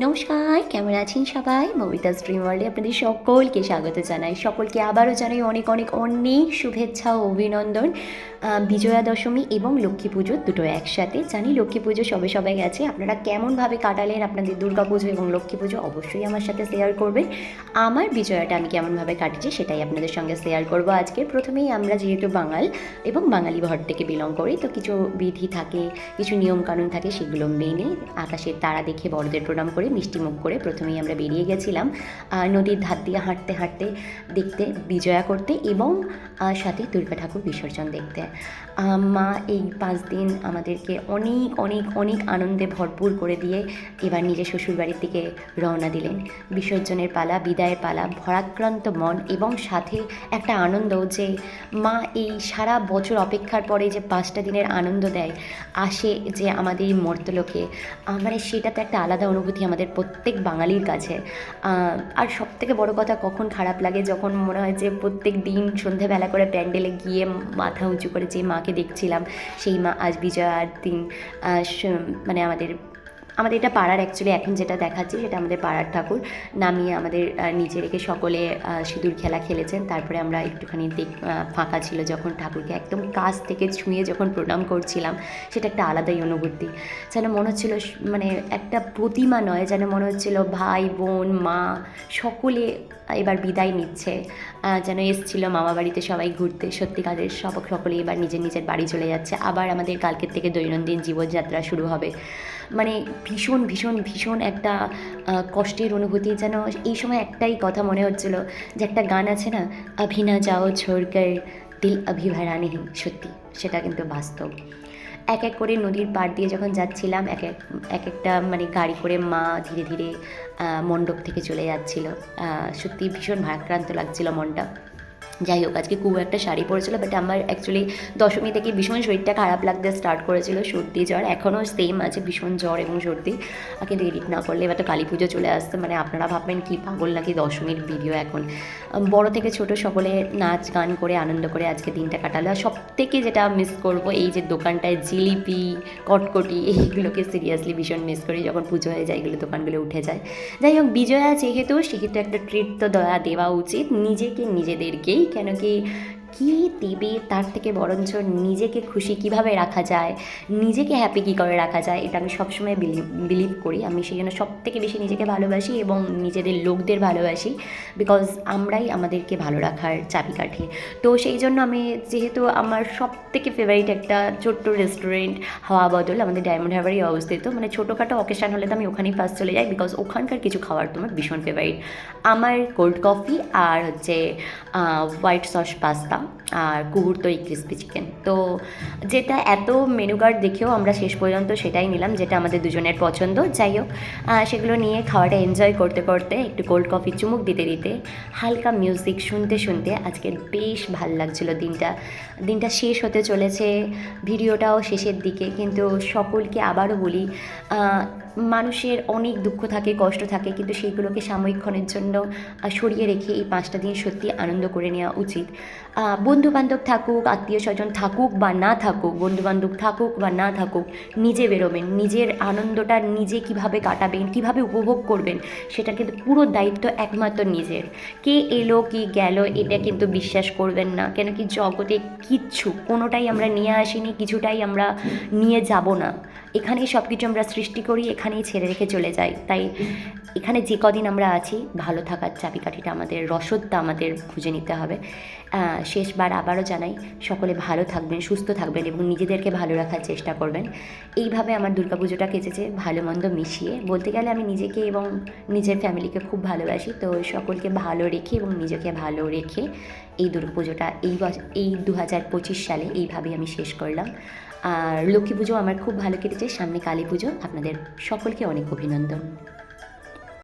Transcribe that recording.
নমস্কার, কেমন আছেন সবাই? মৌমিতাস ড্রিম ওয়ার্ল্ডে আপনাদের সকলকে স্বাগত জানাই। সকলকে আবারও জানাই অনেক অনেক অনেক শুভেচ্ছা ও অভিনন্দন। বিজয়া দশমী এবং লক্ষ্মী পুজো দুটো একসাথে। জানি লক্ষ্মী পুজো সবে সবে গেছে। আপনারা কেমনভাবে কাটালেন আপনাদের দুর্গা পুজো এবং লক্ষ্মী পুজো অবশ্যই আমার সাথে শেয়ার করবেন। আমার বিজয়াটা আমি কেমনভাবে কাটিয়েছি সেটাই আপনাদের সঙ্গে শেয়ার করব আজকে। প্রথমেই আমরা যেহেতু বাঙাল এবং বাঙালি ঘর থেকে বিলং করি, তো কিছু বিধি থাকে, কিছু নিয়মকানুন থাকে, সেগুলো মেনে আকাশের তারা দেখে বড়দের প্রণাম করে মিষ্টিমুখ করে প্রথমেই আমরা বেরিয়ে গেছিলাম নদীর ধার দিয়ে হাঁটতে হাঁটতে দেখতে বিজয়া করতে এবং সাথে দুর্গা ঠাকুর বিসর্জন দেখতে। মা এই 5 দিন আমাদেরকে অনেক অনেক অনেক আনন্দে ভরপুর করে দিয়ে এবার নিজের শ্বশুরবাড়ির দিকে রওনা দিলেন। বিসর্জনের পালা, বিদায়ের পালা, ভরাক্রান্ত মন এবং সাথে একটা আনন্দ যে মা এই সারা বছর অপেক্ষার পরে যে 5টা দিনের আনন্দ দেয়, আসে যে আমাদের এই মর্তলোকে, মানে সেটা তো একটা আলাদা অনুভূতি আমাদের প্রত্যেক বাঙালির কাছে। আর সবথেকে বড় কথা কখন খারাপ লাগে, যখন মনে হয় যে প্রত্যেক দিন সন্ধেবেলা করে প্যান্ডেলে গিয়ে মাথা উঁচু করে যে মাকে দেখছিলাম, সেই মা আজ বিজয়ার দিন মানে আমাদের এটা পাড়ার অ্যাকচুয়ালি এখন যেটা দেখাচ্ছি সেটা আমাদের পাড়ার ঠাকুর নামিয়ে আমাদের নিচে রেখে সকলে সিঁদুর খেলা খেলেছেন। তারপরে আমরা একটুখানি ফাঁকা ছিল যখন ঠাকুরকে একদম কাছ থেকে ছুঁয়ে যখন প্রণাম করছিলাম, সেটা একটা আলাদাই অনুভূতি। যেন মনে হচ্ছিল মানে একটা প্রতিমা নয়, যেন মনে হচ্ছিল ভাই বোন মা সকলে এবার বিদায় নিচ্ছে, যেন এসেছিলো মামা বাড়িতে সবাই ঘুরতে, সত্যিকারের সকলে এবার নিজের নিজের বাড়ি চলে যাচ্ছে। আবার আমাদের কালকের থেকে দৈনন্দিন জীবনযাত্রা শুরু হবে। মানে ভীষণ ভীষণ ভীষণ একটা কষ্টের অনুভূতি। যেন এই সময় একটাই কথা মনে হচ্ছিল, যে একটা গান আছে না, অভি না যাও ছোড়কর দিল অভি ভরা নেহি, সত্যি সেটা কিন্তু বাস্তব। এক এক করে নদীর পাড় দিয়ে যখন যাচ্ছিলাম, এক একটা মানে গাড়ি করে মা ধীরে ধীরে মণ্ডপ থেকে চলে যাচ্ছিল। সত্যি ভীষণ ভারাক্রান্ত লাগছিল মনটা। যাই হোক, আজকে খুব একটা শাড়ি পরেছিল, বাট আমার অ্যাকচুয়ালি দশমী থেকে ভীষণ শরীরটা খারাপ লাগতে স্টার্ট করেছিল, সর্দি জ্বর এখনও সেম আছে, ভীষণ জ্বর এবং সর্দি। কিন্তু এডিট না করলে এবার তো কালী পুজো চলে আসছে, মানে আপনারা ভাববেন কি পাগল নাকি দশমীর ভিডিও। এখন বড় থেকে ছোট সকলে নাচ গান করে আনন্দ করে আজকে দিনটা কাটালো। আর সব থেকে যেটা মিস করব, এই যে দোকানটায় জিলিপি কটকটি এইগুলোকে সিরিয়াসলি ভীষণ মিস করি। যখন পুজো হয়ে যায় এগুলো দোকানগুলো উঠে যায়। যাই হোক, বিজয়া যেহেতু সেহেতু একটা ট্রিট তো দেওয়া উচিত নিজেকে নিজেদেরকেই। কেন কি কী দেবে তার থেকে বরঞ্চ নিজেকে খুশি কিভাবে রাখা যায়, নিজেকে হ্যাপি কী করে রাখা যায়, এটা আমি সবসময় বিলিভ করি। আমি সেই জন্য সব থেকে বেশি নিজেকে ভালোবাসি এবং নিজেদের লোকদের ভালোবাসি, বিকজ আমরাই আমাদেরকে ভালো রাখার চাবিকাঠি। তো সেই জন্য আমি, যেহেতু আমার সব থেকে ফেভারিট একটা ছোট্ট রেস্টুরেন্ট হাওয়া বদল আমাদের ডায়মন্ড হারবারই অবস্থিত, মানে ছোটোখাটো অকেশান হলে তো আমি ওখানেই ফার্স্ট চলে যাই, বিকজ ওখানকার কিছু খাবার তোমার ভীষণ ফেভারিট। আমার কোল্ড কফি আর হচ্ছে হোয়াইট সস পাস্তা আর কুহুর দই ক্রিসপি চিকেন। তো যেটা এত মেনু কার্ড দেখেও আমরা শেষ পর্যন্ত সেটাই নিলাম, যেটা আমাদের দুজনের পছন্দ। যাই হোক, সেগুলো নিয়ে খাওয়াটা এনজয় করতে করতে, একটু কোল্ড কফি চুমুক দিতে দিতে, হালকা মিউজিক শুনতে শুনতে আজকে বেশ ভাল লাগছিল দিনটা শেষ হতে চলেছে। ভিডিওটাও শেষের দিকে, কিন্তু সকলকে আবারও বলি, মানুষের অনেক দুঃখ থাকে, কষ্ট থাকে, কিন্তু সেইগুলোকে সাময়িকক্ষণের জন্য সরিয়ে রেখে এই 5টা দিন সত্যি আনন্দ করে নেওয়া উচিত। বন্ধুবান্ধব থাকুক, আত্মীয় স্বজন থাকুক বা না থাকুক, বন্ধুবান্ধব থাকুক বা না থাকুক, নিজে বেরোবেন, নিজের আনন্দটা নিজে কিভাবে কাটাবেন, কিভাবে উপভোগ করবেন, সেটা কিন্তু পুরো দায়িত্ব একমাত্র নিজের। কে এলো কি গেল এটা কিন্তু বিশ্বাস করবেন না, কেন কি জগতে কিচ্ছু কোনোটাই আমরা নিয়ে আসিনি, কিছুটাই আমরা নিয়ে যাব না। এখানেই সব কিছু আমরা সৃষ্টি করি, এখানেই ছেড়ে রেখে চলে যাই। তাই এখানে যে কদিন আমরা আছি, ভালো থাকার চাবিকাঠিটা আমাদের, রসদটা আমাদের খুঁজে নিতে হবে। শেষবার আবারও জানাই, সকলে ভালো থাকবেন, সুস্থ থাকবেন এবং নিজেদেরকে ভালো রাখার চেষ্টা করবেন। এইভাবে আমার দুর্গাপুজোটা কেটেছে, ভালো মন্দ মিশিয়ে। বলতে গেলে আমি নিজেকে এবং নিজের ফ্যামিলিকে খুব ভালোবাসি, তো সকলকে ভালো রেখে এবং নিজেকে ভালো রেখে এই দুর্গাপুজোটা এই 2025 সালে এইভাবেই আমি শেষ করলাম। আর লক্ষ্মী পুজো আমার খুব ভালো কেটেছে, সামনে কালী পুজো। আপনাদের সকলকে অনেক অভিনন্দন।